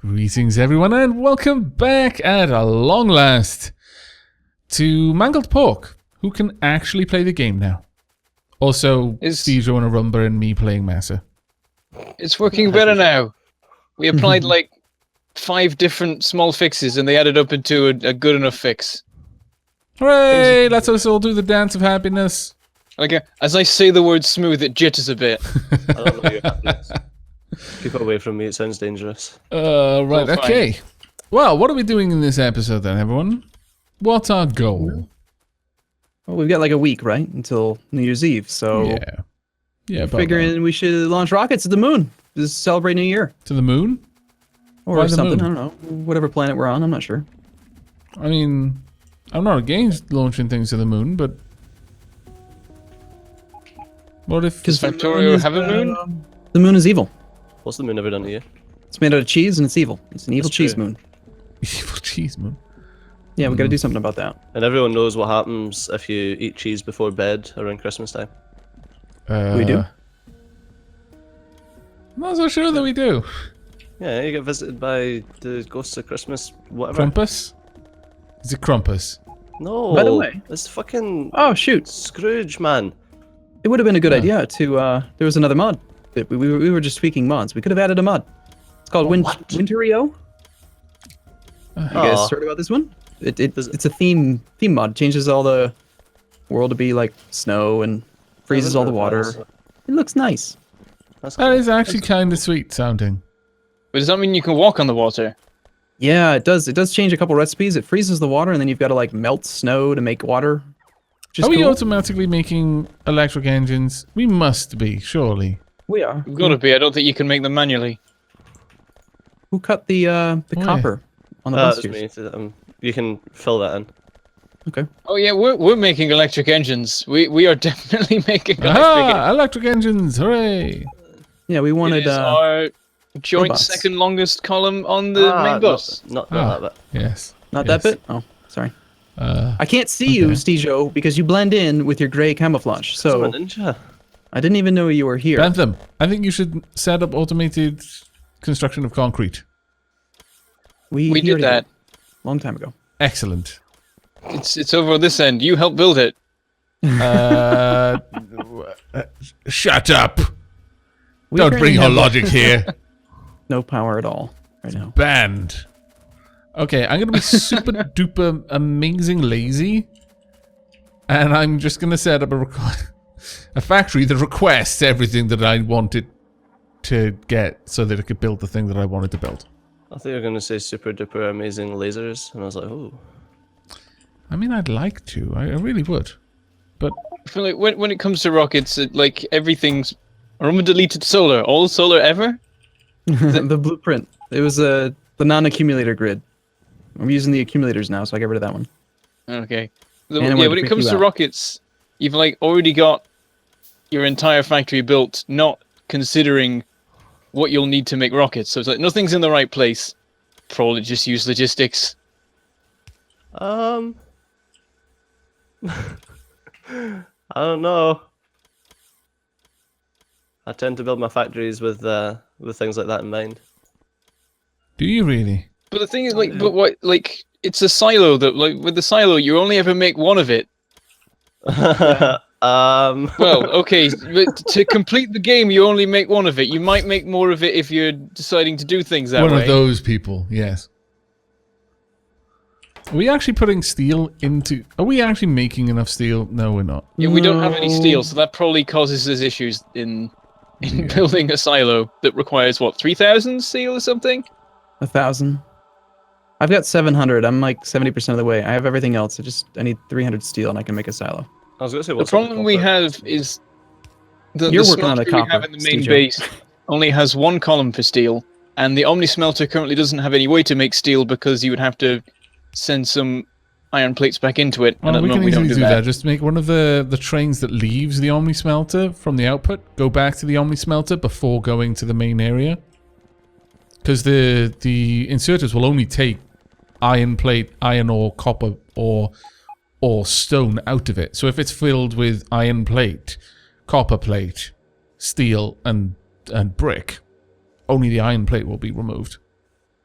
Greetings everyone and welcome back at a long last to Mangled Pork, who can actually play the game now. Also, Steve and Arumba and me playing Masa. It's working better now. We applied like 5 different small fixes and they added up into a good enough fix. Hooray! Let's us all do the dance of happiness. Like, as I say the word smooth, it jitters a bit. I don't know your happiness. Keep it away from me, it sounds dangerous. Right, okay. Well, what are we doing in this episode then, everyone? What's our goal? Well, we've got like a week, right? Until New Year's Eve, so... Yeah, figuring we should launch rockets to the moon. Just celebrate New Year. To the moon? Or Why the something, moon? I don't know. Whatever planet we're on, I'm not sure. I mean, I'm not against launching things to the moon, but... What if... Does Factorio have a moon? The moon is evil. What's the moon ever done to you? It's made out of cheese and it's evil. It's an evil cheese moon. Evil cheese moon? Yeah, we gotta do something about that. And everyone knows what happens if you eat cheese before bed around Christmas time. We do? I'm not so sure that we do. Yeah, you get visited by the ghosts of Christmas, whatever. Krampus? Is it Krampus? No. By the way. It's fucking Oh, shoot. Scrooge, man. It would have been a good idea to, there was another mod. We were just tweaking mods. We could have added a mod. It's called Winterio. You guys heard about this one? It's a theme mod. Changes all the world to be like snow and freezes all the water. It looks nice. That is actually kind of sweet sounding. But does that mean you can walk on the water? Yeah, it does. It does change a couple recipes. It freezes the water, and then you've got to like melt snow to make water. Are we automatically making electric engines? We must be, surely. We are. You've got to be. I don't think you can make them manually. Who cut the copper on the bus? You can fill that in. Okay. Oh yeah, we're making electric engines. We are definitely making electric engines! Hooray! Yeah, we wanted our joint robots. second longest column on the main bus. Not that bit. Yes. Not that bit? Oh, sorry. I can't see you, Stejo, because you blend in with your gray camouflage. So I'm a ninja. I didn't even know you were here. Bentham, I think you should set up automated construction of concrete. We did that long time ago. Excellent. It's over on this end. You helped build it. Shut up! Don't bring your logic here. No power at all right now. Banned. Okay, I'm gonna be super duper amazing lazy, and I'm just gonna set up a factory that requests everything that I wanted to get so that it could build the thing that I wanted to build. I thought you were going to say super duper amazing lasers, and I was like, oh. I mean, I'd like to. I really would. But I feel like when it comes to rockets, like everything's... Remember deleted solar? All solar ever? The blueprint. It was the non-accumulator grid. I'm using the accumulators now, so I get rid of that one. Okay. Yeah, when it comes to rockets, you've like already got your entire factory built, not considering what you'll need to make rockets. So it's like nothing's in the right place. Probably just use logistics. I don't know. I tend to build my factories with things like that in mind. do you really? But the thing is, like, it's a silo that, like, with the silo, you only ever make one of it. Well, okay, but to complete the game, you only make one of it. You might make more of it if you're deciding to do things that way. One of those people, yes. Are we actually putting steel into... Are we actually making enough steel? No, we're not. Yeah, we don't have any steel, so that probably causes us issues in building a silo that requires, what, 3,000 steel or something? 1,000. I've got 700. I'm like 70% of the way. I have everything else. I need 300 steel and I can make a silo. I was going to say, the problem we have is the working on the smelter we have in the main base only has one column for steel, and the Omni smelter currently doesn't have any way to make steel because you would have to send some iron plates back into it. And we can easily do do that. Just make one of the trains that leaves the Omni smelter from the output go back to the Omni smelter before going to the main area. Because the inserters will only take iron plate, iron ore, copper, or stone out of it. So if it's filled with iron plate, copper plate, steel, and brick, only the iron plate will be removed.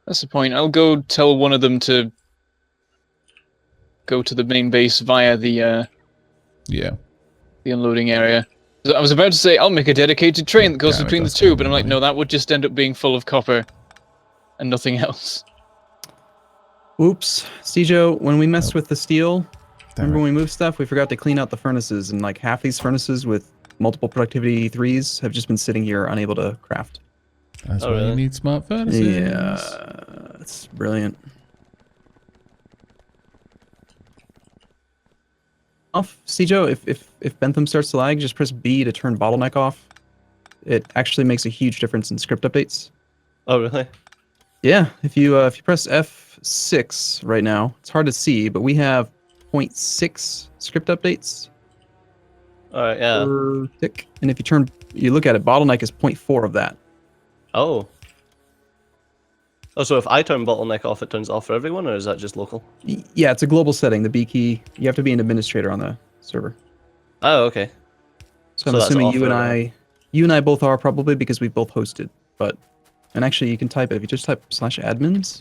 That's the point. I'll go tell one of them to go to the main base via the unloading area. I was about to say I'll make a dedicated train that goes between the two, but I'm like, no, that would just end up being full of copper and nothing else. Oops. Stejo, when we messed with the steel, remember when we moved stuff, we forgot to clean out the furnaces, and like half these furnaces with multiple productivity 3s have just been sitting here unable to craft. That's why you need smart furnaces. Yeah, that's brilliant. Off, Stejo, if Bentham starts to lag, just press B to turn Bottleneck off. It actually makes a huge difference in script updates. Oh, really? Yeah, if you press F6 right now, it's hard to see, but we have 0.6 script updates. All right, yeah. Per tick. And if you look at it, Bottleneck is 0.4 of that. Oh. Oh, so if I turn Bottleneck off, it turns off for everyone, or is that just local? Yeah, it's a global setting. The B key. You have to be an administrator on the server. Oh, okay. So I'm assuming you and I both are probably because we both hosted. And actually, you can type it if you just type /admins.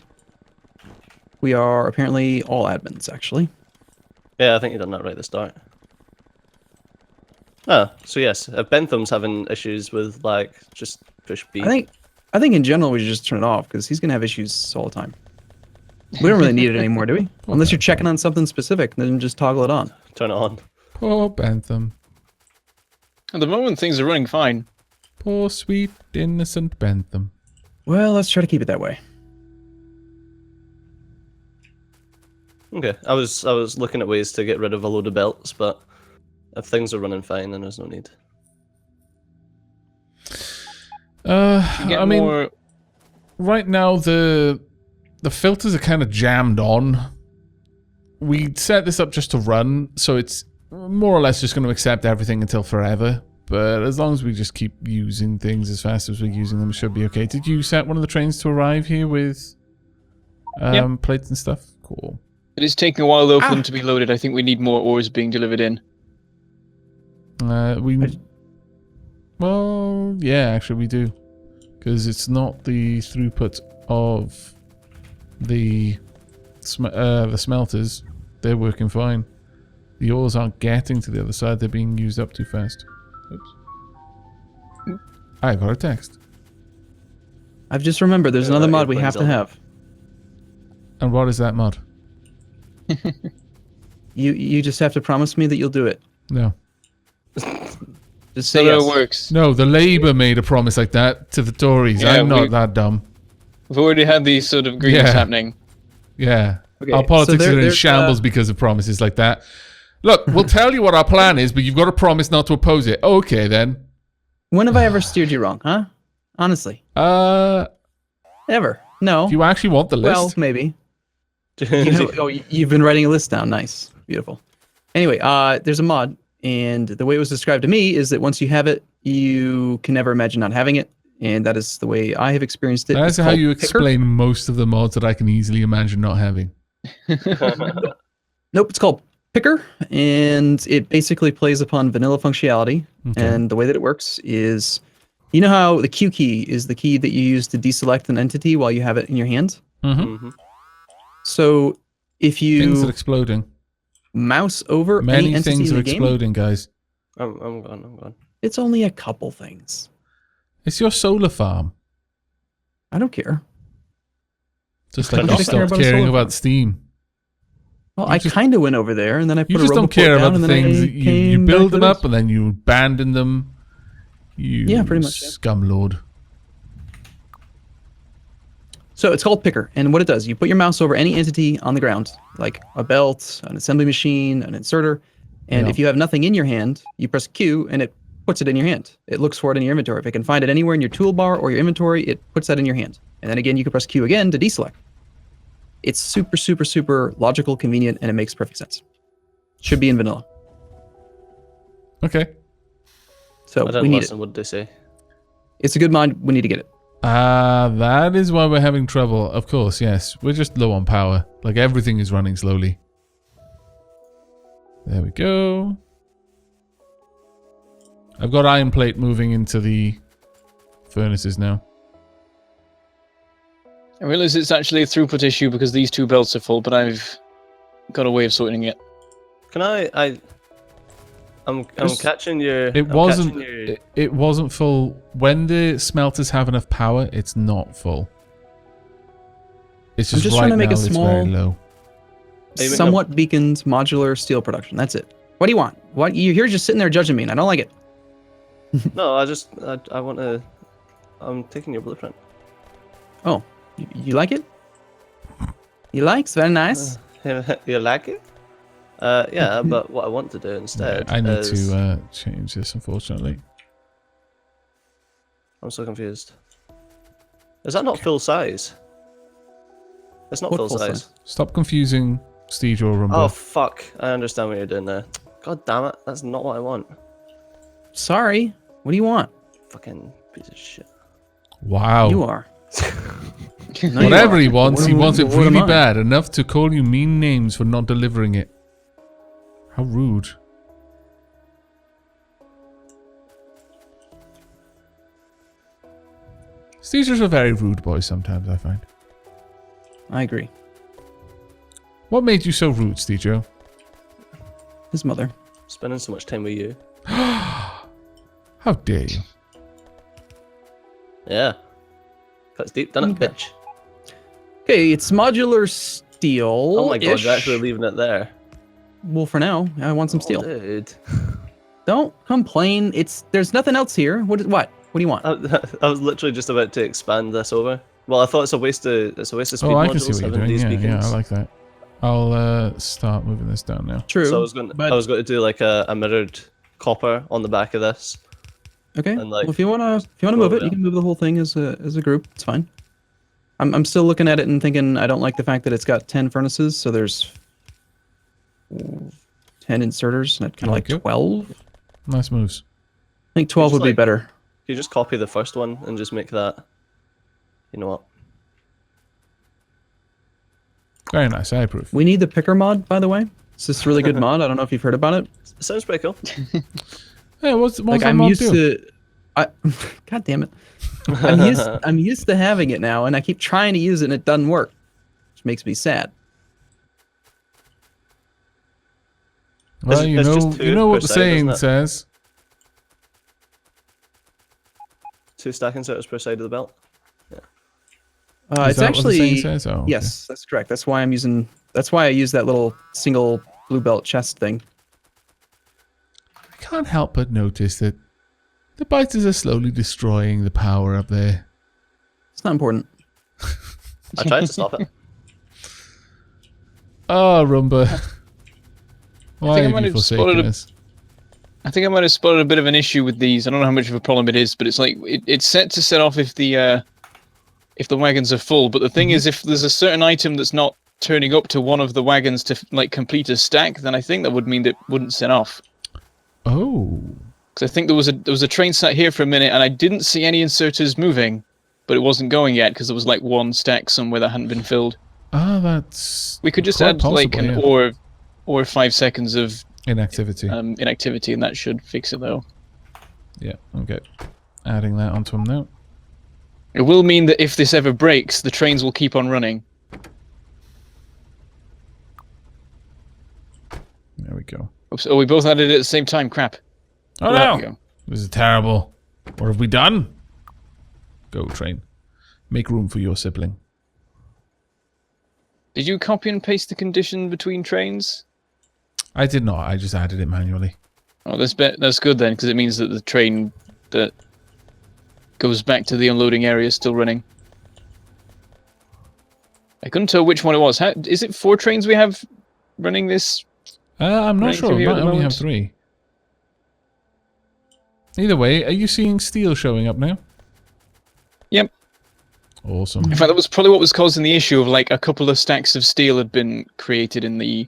We are apparently all admins, actually. Yeah, I think you done that right at the start. Oh, so yes, if Bentham's having issues with like just push B. I think in general we should just turn it off because he's gonna have issues all the time. We don't really need it anymore, do we? Unless you're checking on something specific, then just toggle it on. Turn it on. Poor Bentham. At the moment, things are running fine. Poor sweet innocent Bentham. Well, let's try to keep it that way. Okay, I was looking at ways to get rid of a load of belts, but if things are running fine, then there's no need. I mean, right now the filters are kind of jammed on. We set this up just to run, so it's more or less just going to accept everything until forever. But as long as we just keep using things as fast as we're using them, it should be okay. Did you set one of the trains to arrive here with plates and stuff? Cool. It is taking a while though for them to be loaded. I think we need more ores being delivered in. Well, yeah, actually we do. Because it's not the throughput of the smelters. They're working fine. The ores aren't getting to the other side. They're being used up too fast. Oops. I got a text. I've just remembered there's another mod we have to have. And what is that mod? You just have to promise me that you'll do it. No. Just say yes. It works. No, the Labour made a promise like that to the Tories. Yeah, I'm not that dumb. We've already had these sort of greens happening. Yeah. Okay, our politics so are in shambles because of promises like that. Look, we'll tell you what our plan is, but you've got to promise not to oppose it. Okay, then. When have I ever steered you wrong, huh? Honestly. Ever. No. Do you actually want the list? Well, maybe. You've been writing a list down. Nice. Beautiful. Anyway, there's a mod, and the way it was described to me is that once you have it, you can never imagine not having it, and that is the way I have experienced it. That's how you explain most of the mods that I can easily imagine not having. Nope, it's called Picker, and it basically plays upon vanilla functionality, and the way that it works is, you know how the Q key is the key that you use to deselect an entity while you have it in your hand? Mm-hmm. So if you things are exploding. Mouse over many any entity things in are the exploding, guys. I'm gone. It's only a couple things. It's your solar farm. I don't care. Just like you stopped caring about Steam. Well, I kind of went over there, and then I put a roboport down. You just don't care about the things. You build them up, and then you abandon them. You pretty much. Scumlord. So it's called Picker, and what it does, you put your mouse over any entity on the ground, like a belt, an assembly machine, an inserter, and if you have nothing in your hand, you press Q, and it puts it in your hand. It looks for it in your inventory. If it can find it anywhere in your toolbar or your inventory, it puts that in your hand. And then again, you can press Q again to deselect. It's super, super, super logical, convenient, and it makes perfect sense. Should be in vanilla. Okay. So we need it. What did they say? It's a good mod. We need to get it. That is why we're having trouble. Of course, yes. We're just low on power. Like everything is running slowly. There we go. I've got iron plate moving into the furnaces now. I realize it's actually a throughput issue because these 2 belts are full, but I've got a way of sorting it. Can I'm catching your. It wasn't full. When the smelters have enough power, it's not full. It's just, just right trying to make now a it's small, very low. somewhat beaconed modular steel production. That's it. What do you want? What you're just sitting there judging me, and I don't like it. No, I want to. I'm taking your blueprint. Oh, you like it? You like? It's very nice. You like it? Yeah, but what I want to do instead. I need to change this, unfortunately. I'm so confused. Is that not full size? It's not full size. Stop confusing Steege or Rumble. Oh fuck! I understand what you're doing there. God damn it! That's not what I want. Sorry. What do you want? Fucking piece of shit. Wow. You are. No, Whatever you he wants, he wants it what am really I? bad enough to call you mean names for not delivering it. How rude. Steegers are very rude boys sometimes, I find. I agree. What made you so rude, Steejo? His mother. Spending so much time with you. How dare you? Yeah. Cuts deep, done it, Okay. bitch. Okay, it's modular steel. Oh my god, you're actually leaving it there. Well, for now, I want some steel. Dude. Don't complain. There's nothing else here. What? What do you want? I was literally just about to expand this over. Well, I thought it's a waste of speed Oh, I modules can see what you're having doing. these Yeah, beacons. I like that. I'll start moving this down now. True. So I was going to do like a mirrored copper on the back of this. Okay. And, like, Well, if you wanna move it, you can move the whole thing as a group. It's fine. I'm still looking at it and thinking I don't like the fact that it's got 10 furnaces. So there's 10 inserters. And kind of like Okay. 12. Nice moves. I think 12 would be better. You just copy the first one and just make that. You know what? Very nice. I approve. We need the picker mod, by the way. It's this really good mod. I don't know if you've heard about it. It sounds pretty cool. Hey, what's Like that I'm mod used do? to. God damn it. I'm used to having it now, and I keep trying to use it, and it doesn't work, which makes me sad. Well, It's you just know, two what per the side, saying isn't it? says. 2 stack inserters per side of the belt. Is It's that what the actually saying says? Oh, okay. yes, that's correct. That's why I use that little single blue belt chest thing. I can't help but notice that the biters are slowly destroying the power up there. It's not important. I tried to stop it. Oh, Rumba. Why think I have might you have forsaken spotted us? I think I might have spotted a bit of an issue with these. I don't know how much of a problem it is, but it's like it's set to set off if the wagons are full. But the thing is, if there's a certain item that's not turning up to one of the wagons to like complete a stack, then I think that would mean that it wouldn't set off. Oh. Because I think there was a train sat here for a minute, and I didn't see any inserters moving, but it wasn't going yet because there was like one stack somewhere that hadn't been filled. Ah, that's. We could just quite add like possible, an yeah. or 5 seconds of Inactivity. inactivity, and that should fix it though. Yeah, okay. Adding that onto him now. It will mean that if this ever breaks, the trains will keep on running. There we go. Oops, oh, we both added it at the same time. Crap. Oh There we no! go. This is terrible. What have we done? Go, train. Make room for your sibling. Did you copy and paste the condition between trains? I did not. I just added it manually. Oh, that's good then, because it means that the train that goes back to the unloading area is still running. I couldn't tell which one it was. Is it 4 trains we have running this? I'm not Running sure. through We here at might the only have moment? 3. Either way, are you seeing steel showing up now? Yep. Awesome. In fact, that was probably what was causing the issue of like a couple of stacks of steel had been created in the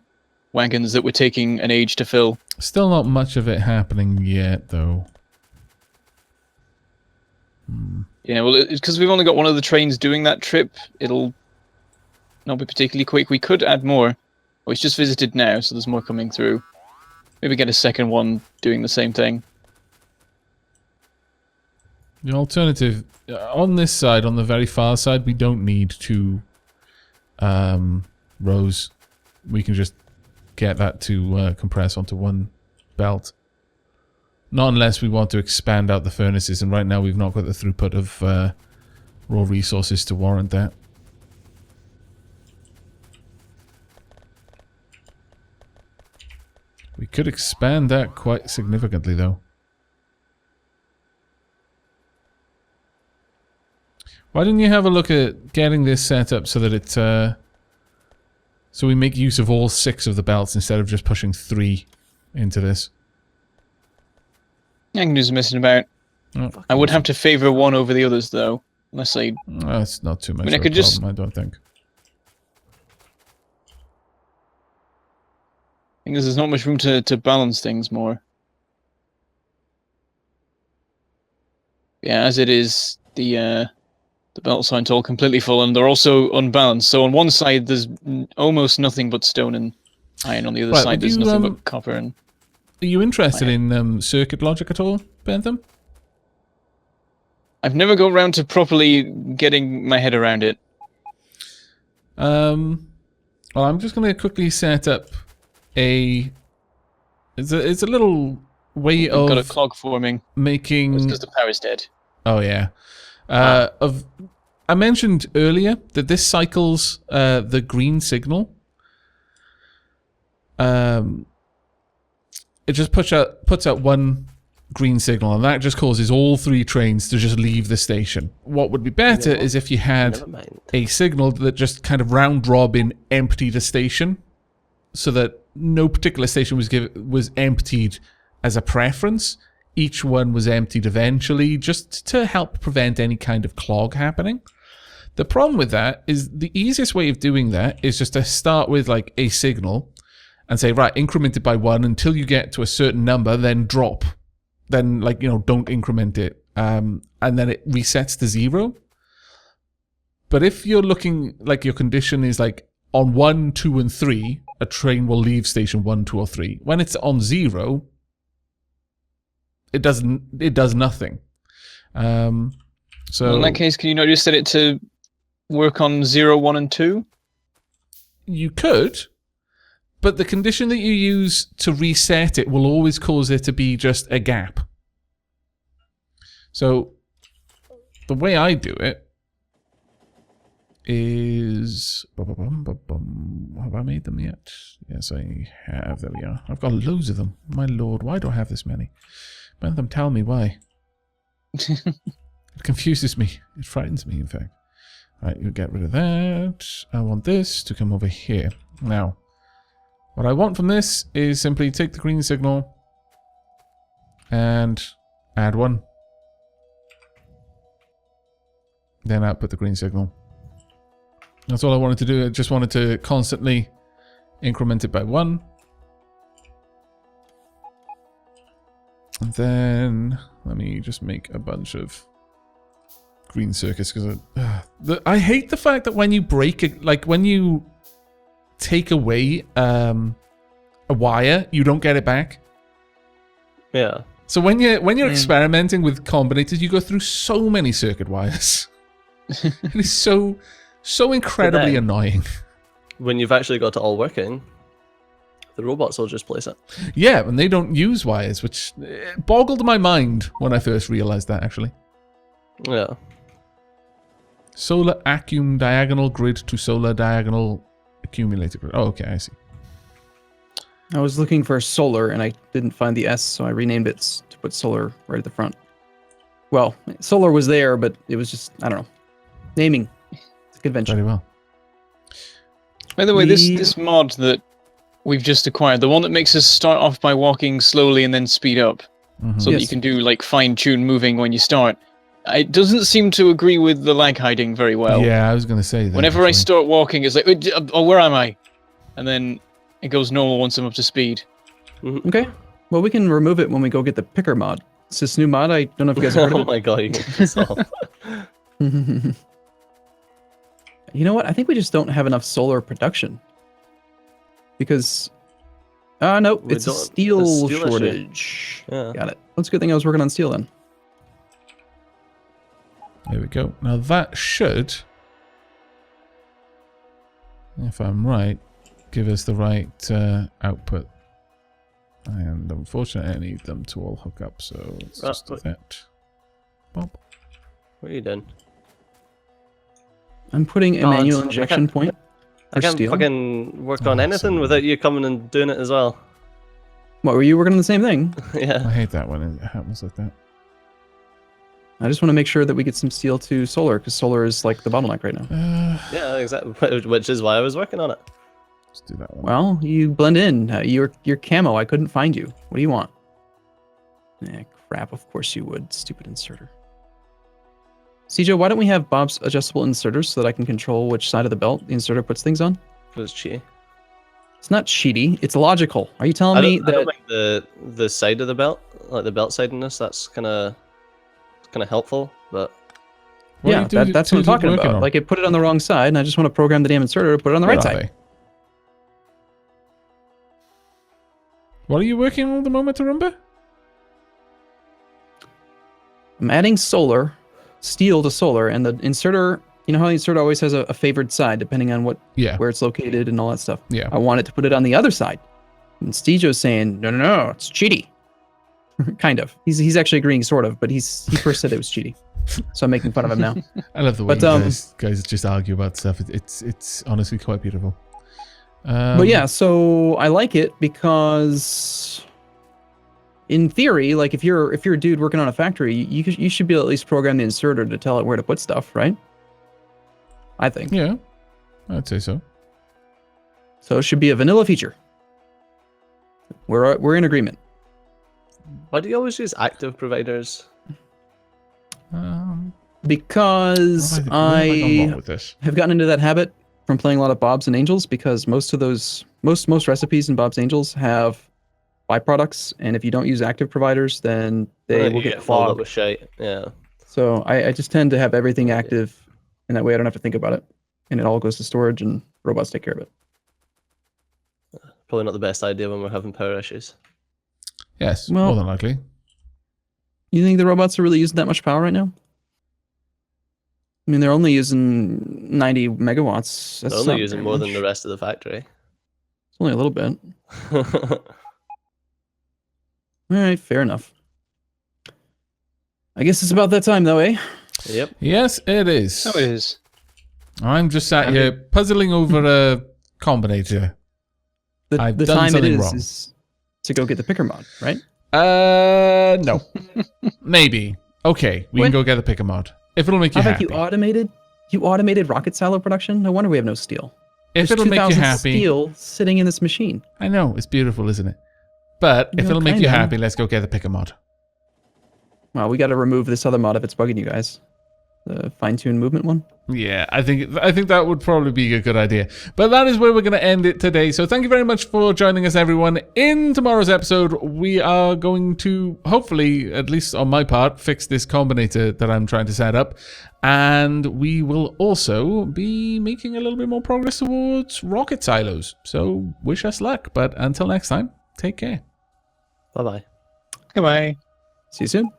wagons that were taking an age to fill. Still not much of it happening yet, though. Yeah, well, because we've only got one of the trains doing that trip, it'll not be particularly quick. We could add more. Oh, it's just visited now, so there's more coming through. Maybe get a second one doing the same thing. The alternative, on this side, on the very far side, we don't need 2 rows. We can just get that to compress onto 1 belt. Not unless we want to expand out the furnaces, and right now we've not got the throughput of raw resources to warrant that. We could expand that quite significantly, though. Why didn't you have a look at getting this set up so that it, so we make use of all 6 of the belts instead of just pushing 3 into this? I can do some messing about. Oh, I would have to favor one over the others, though, unless I... That's not too much I mean, of a problem, I don't think. I think there's not much room to balance things more. Yeah, as it is, the belts aren't all completely full, and they're also unbalanced. So on one side, there's almost nothing but stone and iron. On the other side, there's nothing but copper and... Are you interested in circuit logic at all, Bentham? I've never got around to properly getting my head around it. Well, I'm just going to quickly set up a... It's a little way of... Got a clog forming. Making... It's because the power's dead. Oh, yeah. I mentioned earlier that this cycles the green signal. It just puts out 1 green signal, and that just causes all 3 trains to just leave the station. What would be better is if you had a signal that just kind of round robin emptied a station, so that no particular station was emptied as a preference. Each one was emptied eventually, just to help prevent any kind of clog happening. The problem with that is the easiest way of doing that is just to start with like a signal and say, right, increment it by 1 until you get to a certain number, then drop. Then, like, you know, don't increment it. And then it resets to 0. But if you're looking, like, your condition is like on 1, 2, and 3, a train will leave station 1, 2, or 3. When it's on 0, it does nothing. So Well, in that case, can you not just set it to work on 0, 1, and 2? You could, but the condition that you use to reset it will always cause it to be just a gap. So the way I do it is... Have I made them yet? Yes, I have. There we are. I've got loads of them. My lord, why do I have this many? Bentham, tell me why. It confuses me. It frightens me, in fact. Right, you get rid of that. I want this to come over here. Now, what I want from this is simply take the green signal and add 1. Then output the green signal. That's all I wanted to do. I just wanted to constantly increment it by 1. And then let me just make a bunch of green circuits because I hate the fact that when you break it, like when you take away a wire, you don't get it back. Yeah. So when you're experimenting with combinators, you go through so many circuit wires. It is so incredibly annoying. When you've actually got it all working, the robots will just place it. Yeah, and they don't use wires, which boggled my mind when I first realized that, actually. Yeah. Solar accum diagonal grid to solar diagonal accumulator grid. Oh, okay, I see. I was looking for solar, and I didn't find the S, so I renamed it to put solar right at the front. Well, solar was there, but it was just, I don't know. Naming. It's a convention. Very well. By the way, this mod that we've just acquired, the one that makes us start off by walking slowly and then speed up, so that you can do like fine-tune moving when you start, it doesn't seem to agree with the lag hiding very well. Yeah, I was going to say that. Whenever I start walking, it's like, oh, where am I? And then it goes normal once I'm up to speed. Okay. Well, we can remove it when we go get the picker mod. It's this new mod. I don't know if you guys have heard of it. Oh my god, you can piss off. You know what? I think we just don't have enough solar production. Because... no, it's a steel shortage. Yeah. Got it. That's a good thing I was working on steel then. There we go. Now that should, if I'm right, give us the right output. And unfortunately, I need them to all hook up, so let's just do that. Bob. What are you doing? I'm putting a manual injection point. I can't fucking work on anything without you coming and doing it as well. What, were you working on the same thing? Yeah. I hate that when it happens like that. I just want to make sure that we get some steel to solar, because solar is like the bottleneck right now. Yeah, exactly. Which is why I was working on it. Let's do that one. Well, you blend in. You're camo. I couldn't find you. What do you want? Eh, crap. Of course you would. Stupid inserter. CJ, why don't we have Bob's adjustable inserters so that I can control which side of the belt the inserter puts things on? It was cheaty. It's not cheaty. It's logical. Are you telling me that? I don't like the side of the belt, like the belt sidedness. That's kind of helpful, but yeah, that's what I'm talking about. On? Like it put it on the wrong side, and I just want to program the damn inserter to put it on the right side. What are you working on at the moment, Arumba? I'm adding solar, steel to solar, and the inserter. You know how the inserter always has a favored side depending on where it's located and all that stuff. Yeah. I want it to put it on the other side. And Stejo's saying, no, it's cheaty. Kind of. He's actually agreeing, sort of, but he first said it was cheaty. So I'm making fun of him now. I love the way you guys just argue about stuff. It's honestly quite beautiful. But yeah, so I like it because, in theory, like if you're a dude working on a factory, you should be able to at least program the inserter to tell it where to put stuff, right? I think. Yeah, I'd say so. So it should be a vanilla feature. We're in agreement. Why do you always use active providers? Because I have gotten into that habit from playing a lot of Bob's and Angels, because most of those most recipes in Bob's Angels have byproducts, and if you don't use active providers, then they will get filled up clogged with shit. Yeah. So I just tend to have everything active, and that way I don't have to think about it, and it all goes to storage, and robots take care of it. Probably not the best idea when we're having power issues. Yes, well, more than likely. You think the robots are really using that much power right now? I mean, they're only using 90 megawatts. They're only using more than the rest of the factory. It's only a little bit. All right, fair enough. I guess it's about that time, though, eh? Yep. Yes, it is. So it is. I'm just sat here puzzling over a combinator. The time it is to go get the picker mod, right? No. Maybe. Okay, we can go get the picker mod. If it'll make you happy. You automated rocket silo production? No wonder we have no steel. If it'll make you happy. Steel sitting in this machine. I know, it's beautiful, isn't it? But if it'll make you happy, let's go get the picker mod. Well, we got to remove this other mod if it's bugging you guys. The fine-tune movement one. Yeah, I think that would probably be a good idea. But that is where we're going to end it today. So thank you very much for joining us, everyone. In tomorrow's episode, we are going to, hopefully, at least on my part, fix this combinator that I'm trying to set up. And we will also be making a little bit more progress towards rocket silos. So wish us luck. But until next time, take care. Bye-bye. Goodbye. See you soon.